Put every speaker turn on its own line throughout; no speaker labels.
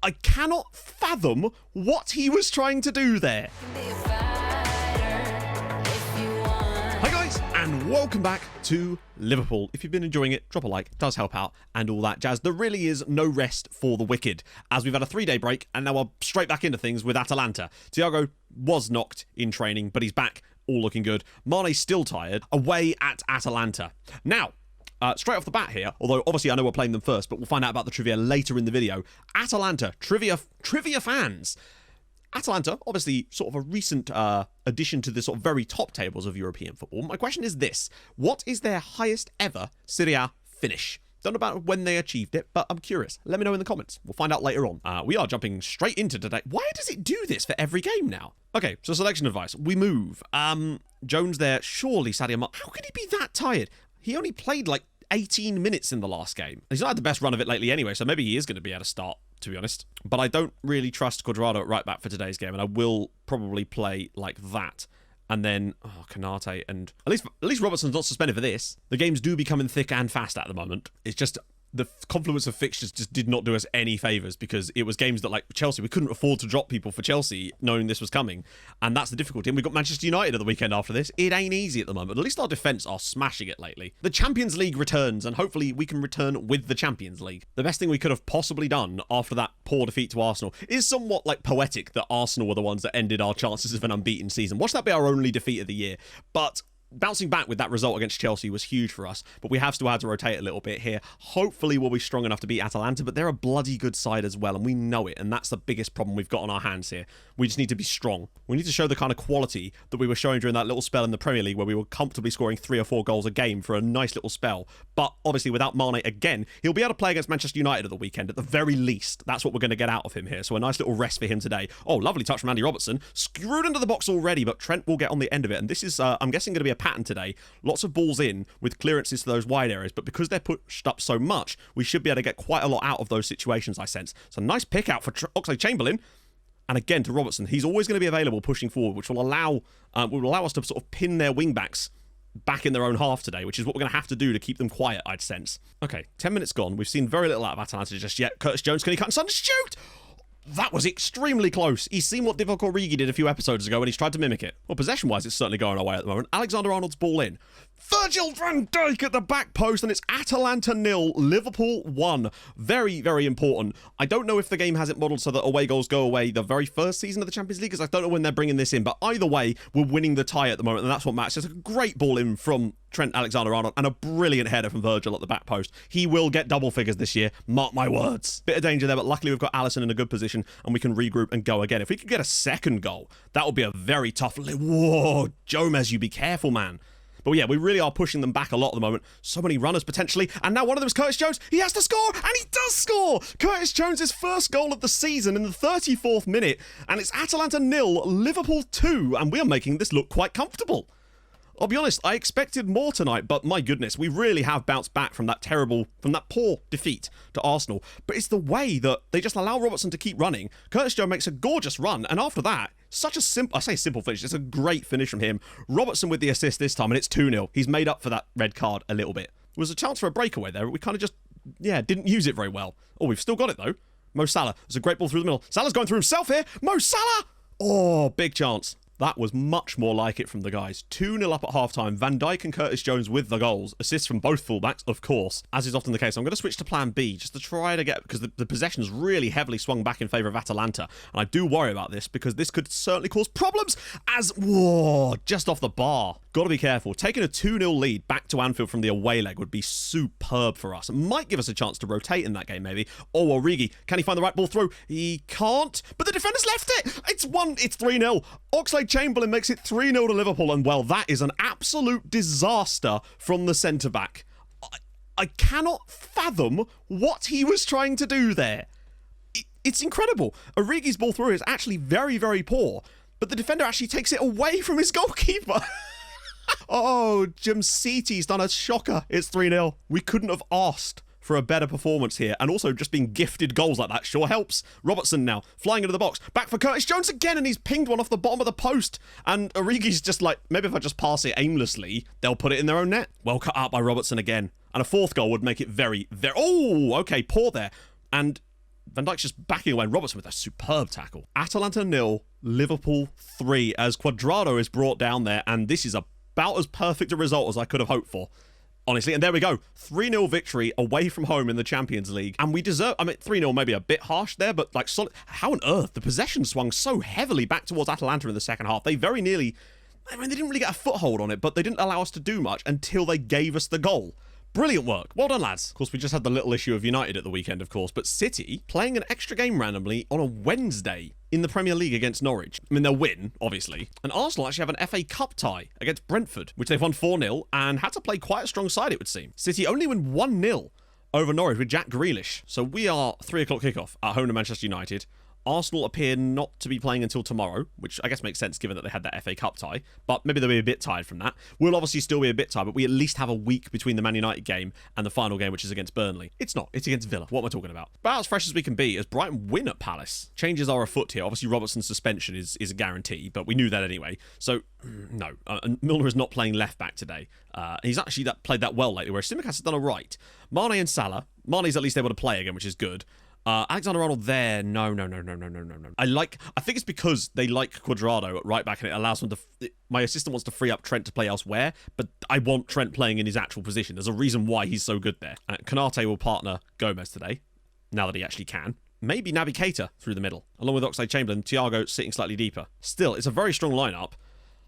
I cannot fathom what he was trying to do there. Hi guys, and welcome back to Liverpool. If you've been enjoying it, drop a like, does help out, and all that jazz. There really is no rest for the wicked, as we've had a 3-day break, and now we're straight back into things with Atalanta. Thiago was knocked in training, but he's back, all looking good. Mane's still tired, away at Atalanta. Now, straight off the bat here, although obviously I know we're playing them first, but we'll find out about the trivia later in the video. Atalanta, trivia fans. Atalanta, obviously sort of a recent addition to the sort of very top tables of European football. My question is this: what is their highest ever Serie A finish? Don't know about when they achieved it, but I'm curious. Let me know in the comments. We'll find out later on. We are jumping straight into today. Why does it do this for every game now? Okay, so selection advice. We move. Jones there. Surely Sadio Mane. How could he be that tired? He only played like 18 minutes in the last game. He's not had the best run of it lately anyway, so maybe he is going to be able to start, to be honest. But I don't really trust Cuadrado at right back for today's game, and I will probably play like that. And then, Kanate, and at least Robertson's not suspended for this. The games do be coming thick and fast at the moment. It's just the confluence of fixtures just did not do us any favours, because it was games that, like Chelsea, we couldn't afford to drop people for Chelsea knowing this was coming, and that's the difficulty. And we've got Manchester United at the weekend after this. It ain't easy at the moment. At least our defence are smashing it lately. The Champions League returns, and hopefully we can return with the Champions League. The best thing we could have possibly done after that poor defeat to Arsenal is somewhat like poetic that Arsenal were the ones that ended our chances of an unbeaten season. Watch that be our only defeat of the year. But bouncing back with that result against Chelsea was huge for us, but we have still had to rotate a little bit here. Hopefully we'll be strong enough to beat Atalanta, but they're a bloody good side as well, and we know it, and that's the biggest problem we've got on our hands here. We just need to be strong. We need to show the kind of quality that we were showing during that little spell in the Premier League where we were comfortably scoring 3 or 4 goals a game for a nice little spell. But obviously without Mane again, he'll be able to play against Manchester United at the weekend at the very least. That's what we're going to get out of him here, so a nice little rest for him today. Oh, lovely touch from Andy Robertson. Screwed into the box already, but Trent will get on the end of it, and this is, I'm guessing, going to be a pattern today. Lots of balls in with clearances to those wide areas, but because they're pushed up so much, we should be able to get quite a lot out of those situations, I sense. So nice pick out for Oxlade-Chamberlain. And again to Robertson. He's always going to be available pushing forward, which will allow us to sort of pin their wing-backs back in their own half today, which is what we're going to have to do to keep them quiet, I'd sense. Okay, 10 minutes gone. We've seen very little out of Atalanta just yet. Curtis Jones, can he cut inside and shoot? That was extremely close. He's seen what Divock Origi did a few episodes ago, and he's tried to mimic it. Well, possession-wise, it's certainly going our way at the moment. Alexander-Arnold's ball in. Virgil van Dijk at the back post, and it's Atalanta 0, Liverpool 1. Very, very important. I don't know if the game has it modelled so that away goals go away the very first season of the Champions League, because I don't know when they're bringing this in, but either way, we're winning the tie at the moment, and that's what matters. It's a great ball in from Trent Alexander-Arnold, and a brilliant header from Virgil at the back post. He will get double figures this year, mark my words. Bit of danger there, but luckily we've got Alisson in a good position, and we can regroup and go again. If we could get a second goal, that would be a very tough... Whoa, Jomez, you be careful, man. But yeah, we really are pushing them back a lot at the moment. So many runners potentially, and now one of them is Curtis Jones. He has to score, and he does score! Curtis Jones' first goal of the season in the 34th minute, and it's Atalanta 0, Liverpool 2, and we are making this look quite comfortable. I'll be honest, I expected more tonight, but my goodness, we really have bounced back from that poor defeat to Arsenal. But it's the way that they just allow Robertson to keep running. Curtis Jones makes a gorgeous run, and after that, such a simple finish. It's a great finish from him. Robertson with the assist this time, and it's 2-0. He's made up for that red card a little bit. There was a chance for a breakaway there, but we kind of just, didn't use it very well. Oh, we've still got it though. Mo Salah, there's a great ball through the middle. Salah's going through himself here. Mo Salah! Oh, big chance. That was much more like it from the guys. 2-0 up at half-time. Van Dijk and Curtis Jones with the goals. Assists from both fullbacks, of course, as is often the case. I'm going to switch to plan B just to try to get... because the possession's really heavily swung back in favour of Atalanta. And I do worry about this because this could certainly cause problems as... Whoa, just off the bar. Got to be careful. Taking a 2-0 lead back to Anfield from the away leg would be superb for us. It might give us a chance to rotate in that game, maybe. Oh, Origi, can he find the right ball through? He can't, but the defender's left it. It's 3-0. Oxlade-Chamberlain makes it 3-0 to Liverpool, and well, that is an absolute disaster from the centre-back. I cannot fathom what he was trying to do there. It's incredible. Origi's ball through is actually very, very poor, but the defender actually takes it away from his goalkeeper. Oh, Jamsiti's done a shocker. It's 3-0. We couldn't have asked for a better performance here, and also just being gifted goals like that sure helps. Robertson now flying into the box, back for Curtis Jones again, and he's pinged one off the bottom of the post, and Origi's just like, maybe if I just pass it aimlessly they'll put it in their own net. Well cut out by Robertson again, and a fourth goal would make it very, very... Oh, okay, poor there. And Van Dijk's just backing away, and Robertson with a superb tackle. Atalanta 0, Liverpool 3, as Cuadrado is brought down there, and this is about as perfect a result as I could have hoped for. Honestly, and there we go. 3-0 victory away from home in the Champions League. And we deserve, 3-0 maybe a bit harsh there, but like solid. How on earth? The possession swung so heavily back towards Atalanta in the second half. They very nearly, they didn't really get a foothold on it, but they didn't allow us to do much until they gave us the goal. Brilliant work. Well done, lads. Of course, we just had the little issue of United at the weekend, of course, but City playing an extra game randomly on a Wednesday in the Premier League against Norwich. They'll win, obviously. And Arsenal actually have an FA Cup tie against Brentford, which they've won 4-0 and had to play quite a strong side, it would seem. City only win 1-0 over Norwich with Jack Grealish. So we are 3 o'clock kickoff at home to Manchester United. Arsenal appear not to be playing until tomorrow, which I guess makes sense given that they had that FA Cup tie, but maybe they'll be a bit tired from that. We'll obviously still be a bit tired, but we at least have a week between the Man United game and the final game, which is against Burnley. It's not. It's against Villa. What am I talking about? About as fresh as we can be as Brighton win at Palace. Changes are afoot here. Obviously, Robertson's suspension is a guarantee, but we knew that anyway. So, no. And Milner is not playing left-back today. He's actually played that well lately, whereas Tsimikas has done all right. Mane and Salah. Mane's at least able to play again, which is good. Alexander-Arnold there. No. I think it's because they like Cuadrado at right back and it allows them to... My assistant wants to free up Trent to play elsewhere, but I want Trent playing in his actual position. There's a reason why he's so good there. Konate will partner Gomez today, now that he actually can. Maybe Naby Keita through the middle, along with Oxlade-Chamberlain, Thiago sitting slightly deeper. Still, it's a very strong lineup.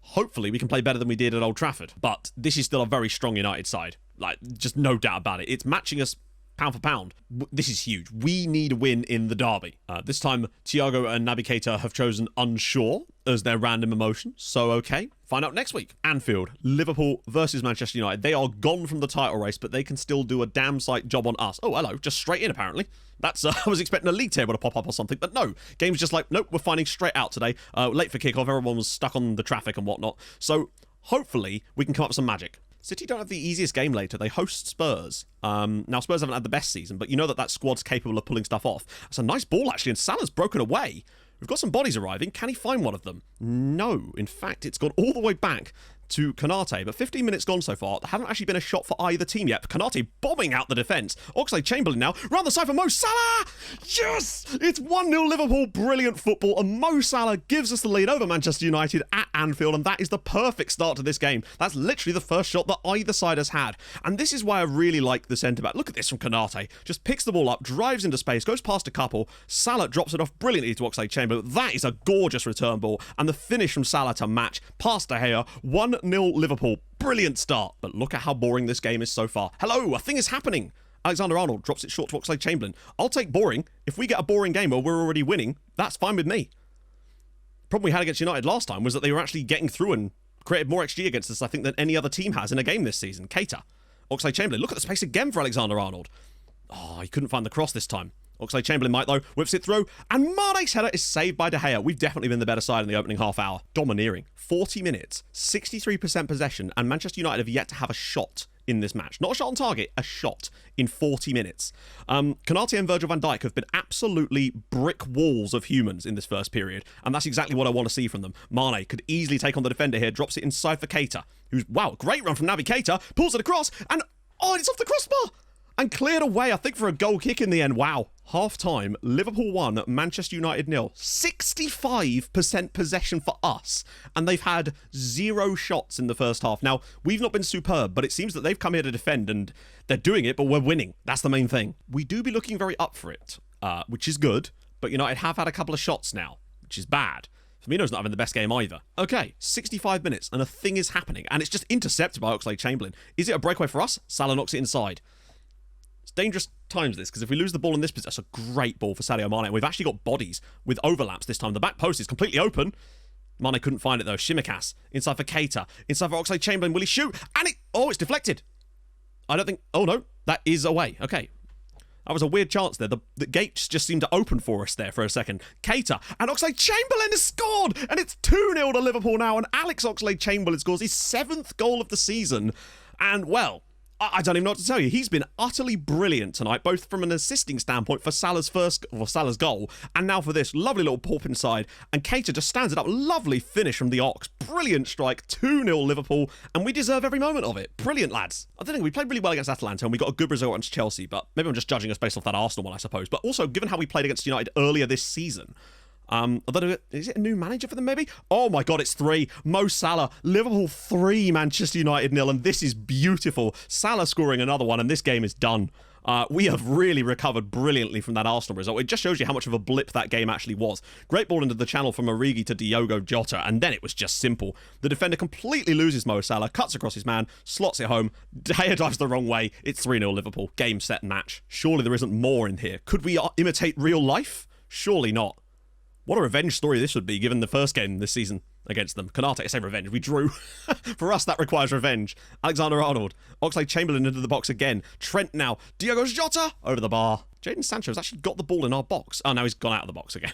Hopefully, we can play better than we did at Old Trafford, but this is still a very strong United side. Like, just no doubt about it. It's matching us pound for pound. This is huge. We need a win in the derby. This time, Thiago and Naby Keita have chosen unsure as their random emotion. So, okay. Find out next week. Anfield, Liverpool versus Manchester United. They are gone from the title race, but they can still do a damn sight job on us. Oh, hello. Just straight in, apparently. That's, I was expecting a league table to pop up or something, but no. Game's just like, nope, we're finding straight out today. Late for kickoff. Everyone was stuck on the traffic and whatnot. So, hopefully, we can come up with some magic. City don't have the easiest game later. They host Spurs. Now, Spurs haven't had the best season, but you know that squad's capable of pulling stuff off. It's a nice ball, actually, and Salah's broken away. We've got some bodies arriving. Can he find one of them? No. In fact, it's gone all the way back to Konate, but 15 minutes gone so far. There haven't actually been a shot for either team yet. Konate bombing out the defence. Oxlade-Chamberlain now, round the side for Mo Salah! Yes! It's 1-0 Liverpool. Brilliant football, and Mo Salah gives us the lead over Manchester United at Anfield, and that is the perfect start to this game. That's literally the first shot that either side has had, and this is why I really like the centre-back. Look at this from Konate. Just picks the ball up, drives into space, goes past a couple. Salah drops it off brilliantly to Oxlade-Chamberlain. That is a gorgeous return ball, and the finish from Salah to match. Past De Gea, 1-0 Liverpool. Brilliant start. But look at how boring this game is so far. Hello, a thing is happening. Alexander-Arnold drops it short to Oxlade-Chamberlain. I'll take boring. If we get a boring game where we're already winning, that's fine with me. The problem we had against United last time was that they were actually getting through and created more XG against us, I think, than any other team has in a game this season. Keita. Oxlade-Chamberlain. Look at the space again for Alexander-Arnold. Oh, he couldn't find the cross this time. Oxlade-Chamberlain might, though, whips it through, and Mane's header is saved by De Gea. We've definitely been the better side in the opening half hour. Domineering. 40 minutes, 63% possession, and Manchester United have yet to have a shot in this match. Not a shot on target, a shot in 40 minutes. Konate and Virgil van Dijk have been absolutely brick walls of humans in this first period, and that's exactly what I want to see from them. Mane could easily take on the defender here, drops it inside for Keita, who's, wow, great run from Naby Keita, pulls it across, and, oh, it's off the crossbar! And cleared away, I think, for a goal kick in the end. Wow. Half-time, Liverpool 1, Manchester United 0. 65% possession for us. And they've had 0 shots in the first half. Now, we've not been superb, but it seems that they've come here to defend, and they're doing it, but we're winning. That's the main thing. We do be looking very up for it, which is good, but United have had a couple of shots now, which is bad. Firmino's not having the best game either. Okay, 65 minutes, and a thing is happening, and it's just intercepted by Oxlade-Chamberlain. Is it a breakaway for us? Salah knocks it inside. It's dangerous times, this, because if we lose the ball in this position, that's a great ball for Sadio Mane. And we've actually got bodies with overlaps this time. The back post is completely open. Mane couldn't find it, though. Tsimikas, inside for Keita, inside for Oxlade-Chamberlain. Will he shoot? And it's deflected. I don't think... Oh, no. That is away. Okay. That was a weird chance there. The gates just seemed to open for us there for a second. Keita and Oxlade-Chamberlain has scored! And it's 2-0 to Liverpool now. And Alex Oxlade-Chamberlain scores his 7th goal of the season. And, well... I don't even know what to tell you. He's been utterly brilliant tonight, both from an assisting standpoint for Salah's Salah's goal, and now for this lovely little pop inside. And Keita just stands it up. Lovely finish from the Ox. Brilliant strike. 2-0 Liverpool, and we deserve every moment of it. Brilliant, lads. I don't think we played really well against Atalanta, and we got a good result against Chelsea, but maybe I'm just judging us based off that Arsenal one, I suppose. But also, given how we played against United earlier this season, although, is it a new manager for them, maybe? Oh my God, it's 3. Mo Salah, Liverpool 3, Manchester United 0, and this is beautiful. Salah scoring another one, and this game is done. We have really recovered brilliantly from that Arsenal result. It just shows you how much of a blip that game actually was. Great ball into the channel from Origi to Diogo Jota, and then it was just simple. The defender completely loses Mo Salah, cuts across his man, slots it home. De Gea dives the wrong way. It's 3-0 Liverpool. Game, set, match. Surely there isn't more in here. Could we imitate real life? Surely not. What a revenge story this would be, given the first game this season against them. Konate, I say revenge. We drew. For us, that requires revenge. Alexander-Arnold. Oxlade-Chamberlain into the box again. Trent now. Diogo Jota over the bar. Jadon Sancho's actually got the ball in our box. Oh, now he's gone out of the box again.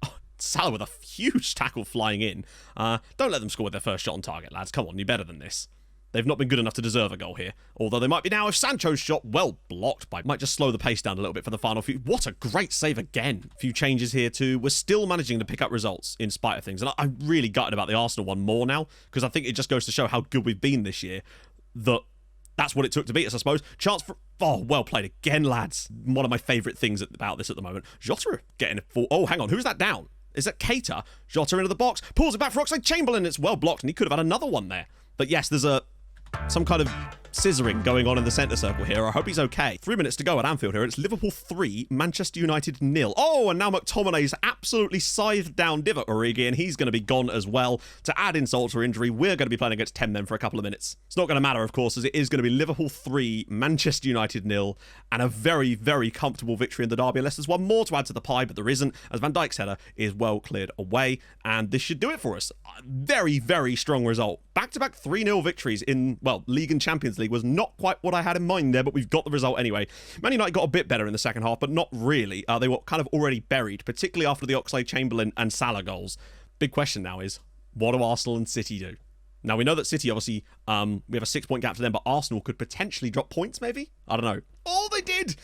Oh, Salah with a huge tackle flying in. Don't let them score with their first shot on target, lads. Come on, you're better than this. They've not been good enough to deserve a goal here. Although they might be now if Sancho's shot well blocked by... Might just slow the pace down a little bit for the final few. What a great save again. A few changes here too. We're still managing to pick up results in spite of things. And I'm really gutted about the Arsenal one more now, because I think it just goes to show how good we've been this year. That's what it took to beat us, I suppose. Chance for... Oh, well played again, lads. One of my favourite things about this at the moment. Jota getting a full... Oh, hang on. Who's that down? Is that Keita? Jota into the box. Pulls it back for Oxlade-Chamberlain. It's well blocked, and he could have had another one there. But yes, there's some kind of scissoring going on in the centre circle here. I hope he's okay. 3 minutes to go at Anfield here. It's Liverpool 3, Manchester United 0. Oh, and now McTominay's absolutely scythed down Divock Origi, and he's going to be gone as well. To add insult to injury, we're going to be playing against 10 men for a couple of minutes. It's not going to matter, of course, as it is going to be Liverpool 3, Manchester United 0, and a very, very comfortable victory in the derby, unless there's one more to add to the pie, but there isn't, as Van Dijk's header is well cleared away, and this should do it for us. Very, very strong result. Back-to-back 3-0 victories in, well, League and Champions League was not quite what I had in mind there, but we've got the result anyway. Man United got a bit better in the second half, but not really. They were kind of already buried, particularly after the Oxlade-Chamberlain and Salah goals. Big question now is, what do Arsenal and City do? Now, we know that City, obviously, we have a 6-point gap to them, but Arsenal could potentially drop points, maybe? I don't know. Oh, they did!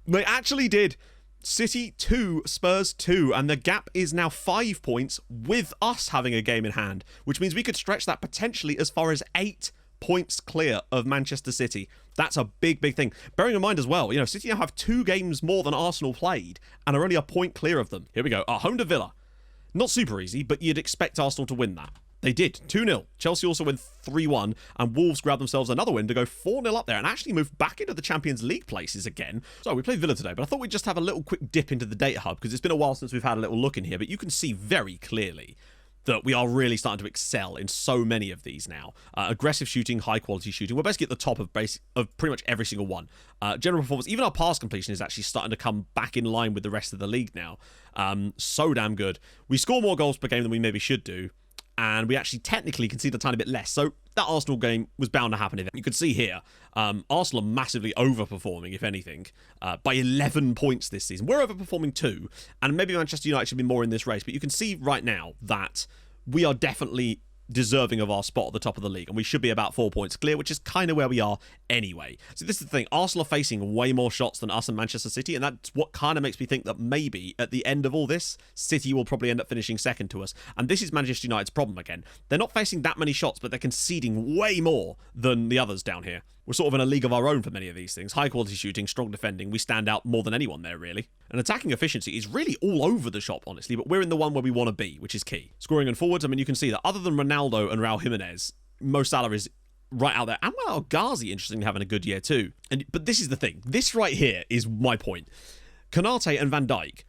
They actually did. City 2, Spurs 2, and the gap is now 5 points with us having a game in hand, which means we could stretch that potentially as far as 8 points clear of Manchester City. That's a big, big thing. Bearing in mind as well, City now have 2 games more than Arsenal played and are only a point clear of them. Here we go. Home to Villa. Not super easy, but you'd expect Arsenal to win that. They did. 2-0. Chelsea also win 3-1, and Wolves grabbed themselves another win to go 4-0 up there and actually move back into the Champions League places again. So we played Villa today, but I thought we'd just have a little quick dip into the data hub because it's been a while since we've had a little look in here, but you can see very clearly that we are really starting to excel in so many of these now. Aggressive shooting, high quality shooting. We're basically at the top of pretty much every single one. General performance, even our pass completion is actually starting to come back in line with the rest of the league now. So damn good. We score more goals per game than we maybe should do, and we actually technically concede a tiny bit less. So that Arsenal game was bound to happen. You can see here, Arsenal are massively overperforming, if anything, by 11 points this season. We're overperforming too, and maybe Manchester United should be more in this race, but you can see right now that we are definitely deserving of our spot at the top of the league, and we should be about 4 points clear, which is kind of where we are anyway. So this is the thing, Arsenal are facing way more shots than us and Manchester City, and that's what kind of makes me think that maybe at the end of all this, City will probably end up finishing second to us, and this is Manchester United's problem again. They're not facing that many shots, but they're conceding way more than the others down here. We're sort of in a league of our own for many of these things. High quality shooting, strong defending, we stand out more than anyone there really. And attacking efficiency is really all over the shop, honestly, but we're in the one where we want to be, which is key. Scoring and forwards, I mean, you can see that other than Ronaldo and Raul Jimenez, Mo Salah is right out there. And well, Ghazi, interestingly, having a good year too. But this is the thing. This right here is my point. Konate and Van Dijk,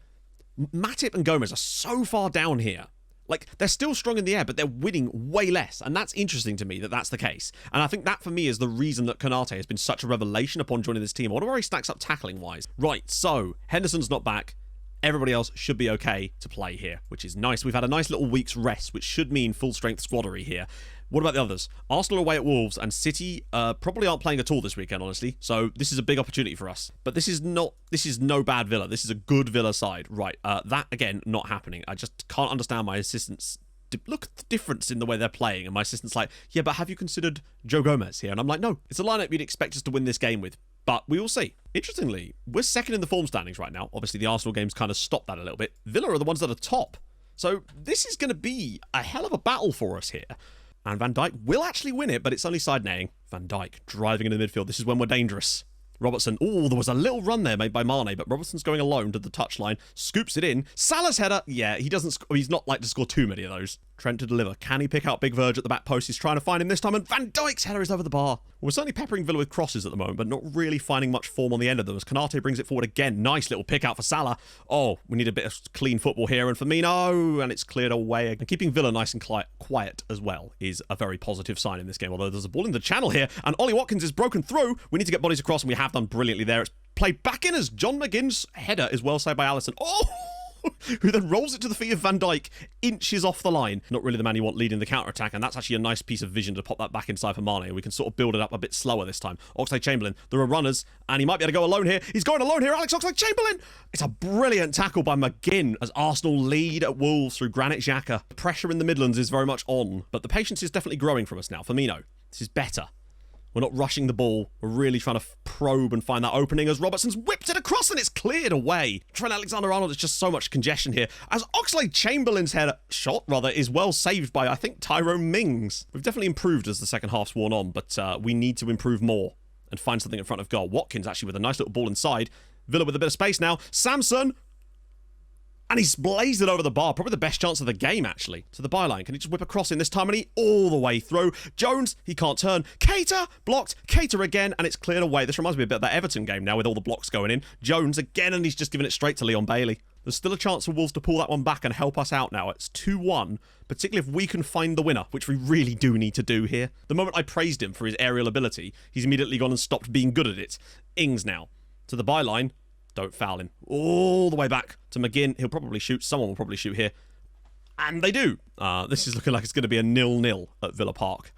Matip and Gomez are so far down here. Like, they're still strong in the air, but they're winning way less. And that's interesting to me that that's the case. And I think that, for me, is the reason that Konate has been such a revelation upon joining this team. I wonder where he stacks up tackling-wise. Right, so, Henderson's not back. Everybody else should be okay to play here, which is nice. We've had a nice little week's rest, which should mean full-strength squaddery here. What about the others? Arsenal away at Wolves, and City probably aren't playing at all this weekend, honestly. So this is a big opportunity for us. But this is no bad Villa. This is a good Villa side. Right, that, again, not happening. I just can't understand my assistants look at the difference in the way they're playing. And my assistant's like, yeah, but have you considered Joe Gomez here? And I'm like, no, it's a lineup you'd expect us to win this game with. But we will see. Interestingly, we're second in the form standings right now. Obviously, the Arsenal game's kind of stopped that a little bit. Villa are the ones that are top. So this is going to be a hell of a battle for us here. And Van Dijk will actually win it, but it's only side-naying. Van Dijk driving into the midfield. This is when we're dangerous. Robertson. Oh, there was a little run there made by Mane, but Robertson's going alone to the touchline. Scoops it in. Salah's header. Yeah, he's not like to score too many of those. Trent to deliver. Can he pick out Big Verge at the back post? He's trying to find him this time, and Van Dijk's header is over the bar. We're certainly peppering Villa with crosses at the moment, but not really finding much form on the end of them as Konate brings it forward again. Nice little pick out for Salah. Oh, we need a bit of clean football here, and Firmino, and it's cleared away. And keeping Villa nice and quiet as well is a very positive sign in this game, although there's a ball in the channel here, and Ollie Watkins is broken through. We need to get bodies across, and we have done brilliantly there. It's played back in as John McGinn's header is well saved by Alisson. Oh! Who then rolls it to the feet of Van Dijk, inches off the line. Not really the man you want leading the counter-attack, and that's actually a nice piece of vision to pop that back inside for Mane. We can sort of build it up a bit slower this time. Oxlade-Chamberlain, there are runners, and he might be able to go alone here. He's going alone here, Alex Oxlade-Chamberlain! It's a brilliant tackle by McGinn as Arsenal lead at Wolves through Granit Xhaka. The pressure in the Midlands is very much on, but the patience is definitely growing from us now. Firmino, this is better. We're not rushing the ball. We're really trying to probe and find that opening as Robertson's whipped it across and it's cleared away. Trent Alexander-Arnold, it's just so much congestion here. As Oxlade-Chamberlain's shot is well saved by, I think, Tyrone Mings. We've definitely improved as the second half's worn on, but we need to improve more and find something in front of goal. Watkins actually with a nice little ball inside. Villa with a bit of space now. Samson. And he's blazed it over the bar. Probably the best chance of the game, actually. To the byline. Can he just whip across in this time? And he all the way through. Jones, he can't turn. Keita, blocked. Keita again, and it's cleared away. This reminds me a bit of that Everton game now with all the blocks going in. Jones again, and he's just given it straight to Leon Bailey. There's still a chance for Wolves to pull that one back and help us out now. It's 2-1, particularly if we can find the winner, which we really do need to do here. The moment I praised him for his aerial ability, he's immediately gone and stopped being good at it. Ings now. To the byline. Don't foul him. All the way back to McGinn. He'll probably shoot. Someone will probably shoot here. And they do. This is looking like it's going to be a 0-0 at Villa Park.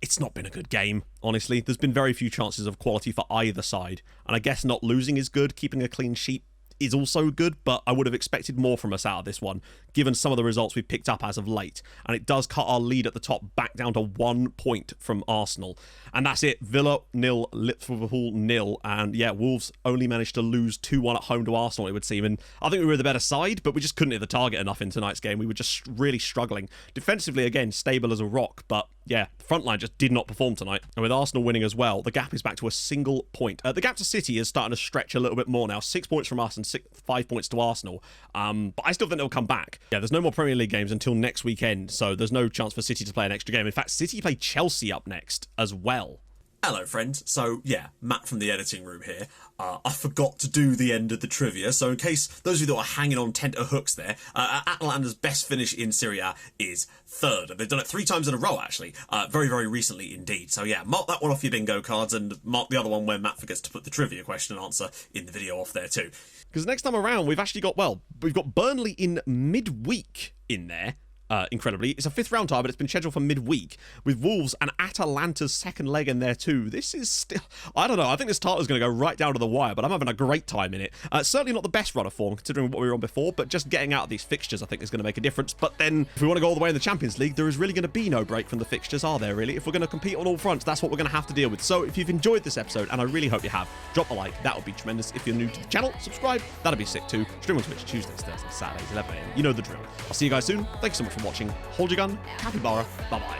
It's not been a good game, honestly. There's been very few chances of quality for either side. And I guess not losing is good. Keeping a clean sheet is also good, but I would have expected more from us out of this one, given some of the results we've picked up as of late. And it does cut our lead at the top back down to 1 point from Arsenal. And that's it. Villa 0, Liverpool 0. And yeah, Wolves only managed to lose 2-1 at home to Arsenal, it would seem. And I think we were the better side, but we just couldn't hit the target enough in tonight's game. We were just really struggling. Defensively, again, stable as a rock, but yeah, the front line just did not perform tonight. And with Arsenal winning as well, the gap is back to a single point. The gap to City is starting to stretch a little bit more now. 6 points from us and 5 points to Arsenal. But I still think they'll come back. Yeah, there's no more Premier League games until next weekend, so there's no chance for City to play an extra game. In fact, City play Chelsea up next as well.
Hello friends, so yeah, Matt from the editing room here. I forgot to do the end of the trivia, so in case those of you that are hanging on tenterhooks there, Atalanta's best finish in Serie A is 3rd. They've done it 3 times in a row actually, very, very recently indeed. So yeah, mark that one off your bingo cards and mark the other one where Matt forgets to put the trivia question and answer in the video off there too.
Because next time around, we've actually got, well, we've got Burnley in midweek in there. Incredibly. It's a 5th round tie, but it's been scheduled for midweek with Wolves and Atalanta's second leg in there too. This is still, I don't know, I think this title's going to go right down to the wire, but I'm having a great time in it. Certainly not the best run of form considering what we were on before, but just getting out of these fixtures I think is going to make a difference. But then if we want to go all the way in the Champions League, there is really going to be no break from the fixtures, are there really? If we're going to compete on all fronts, that's what we're going to have to deal with. So if you've enjoyed this episode, and I really hope you have, drop a like, that would be tremendous. If you're new to the channel, subscribe, that'd be sick too. Stream on Twitch Tuesdays, Thursdays, Saturdays, 11 AM. You know the drill. I'll see you guys soon. Thanks so much for watching. Hold your gun, capybara, bye-bye.